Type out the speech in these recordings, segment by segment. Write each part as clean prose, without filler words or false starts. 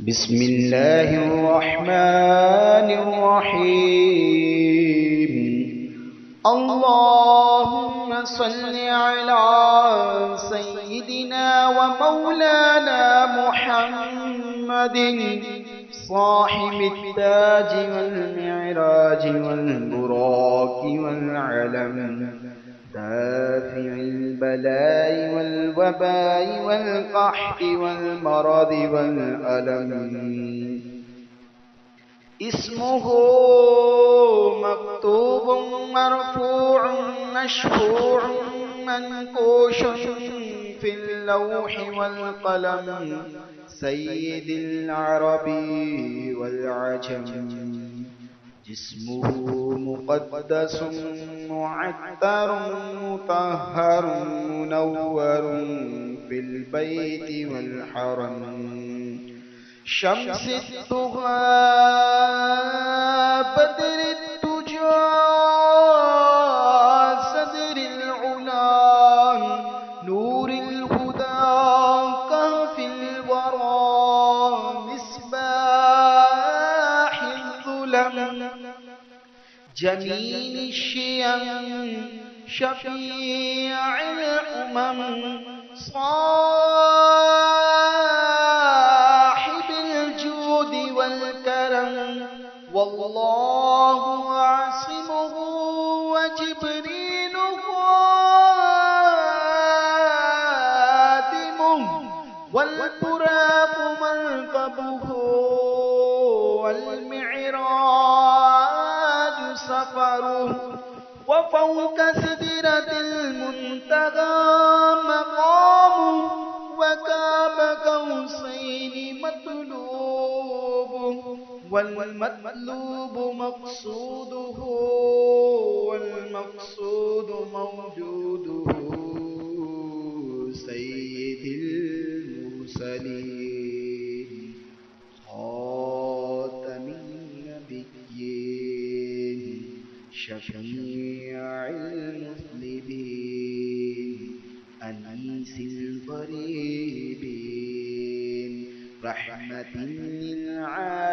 بسم الله الرحمن الرحيم. اللهم صل على سيدنا ومولانا محمد صاحب التاج والمعراج والبراق والعلم، دافع البلاء والوباء والقحط والمرض والألم. اسمه مكتوب مرفوع مشفوع منقوش في اللوح والقلم، سيد العرب والعجم. جسمه مقدس معطر مطهر منور في البيت والحرم، شمس الضحى بدر الدجى صدر العلا نور الهدى كهف الورى مصباح الظلم، جميل الشيم شفيع الأمم، صاحب الجود والكرم. والله عاصمه وجبريل خادمه، والبراق مركبه والمعراج سفره، وفوق سدرة المنتهى مقامه، وكاب قوسين مطلوبه، والمطلوب مقصوده، والمقصود موجوده، سيد المرسلين خاتم النبيين شفيع المذنبين أنيس الغريبين رحمة للعالمين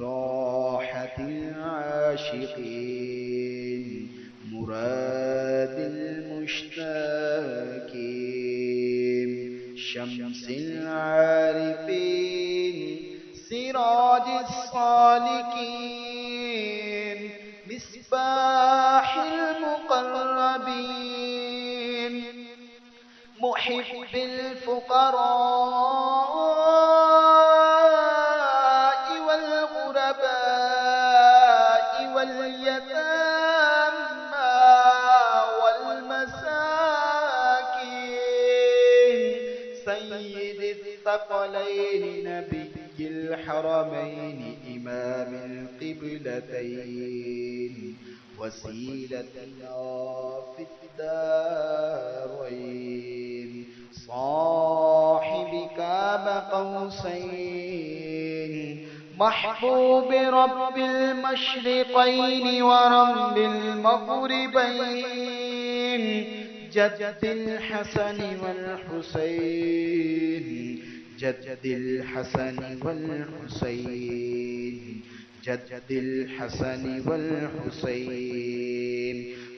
راحة العاشقين مراد المشتاقين، شمس العارفين سراج الصالكين مصباح المقربين، محب الفقراء والغرباء واليتامى والمساكين، سيد الثقلين نبي الحرمين إمام القبلتين، وسيلتنا في الدارين، صاحب كاب قوسين، محبوب رب المشرقين ورب المغربين، جد الحسن والحسين، جد الحسن والحسين، جد الحسن والحسين،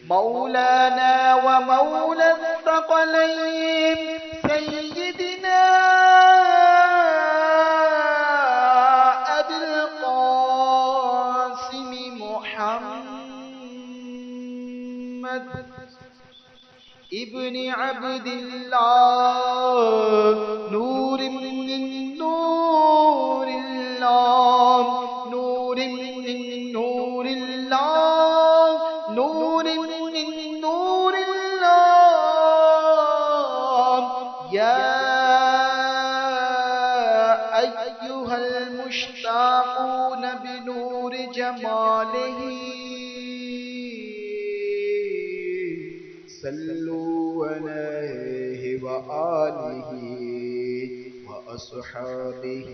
مولانا ومولى الثقلين سيدنا أبي القاسم محمد ابن عبد الله، نور من نور الله، نور من نور الله، نور من نور الله. يا أيها المشتاقون بنور جماله صلوا عليه وآله وأصحابه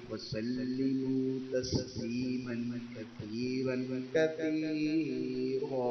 وسلموا تسليما كثيرا كثيرا.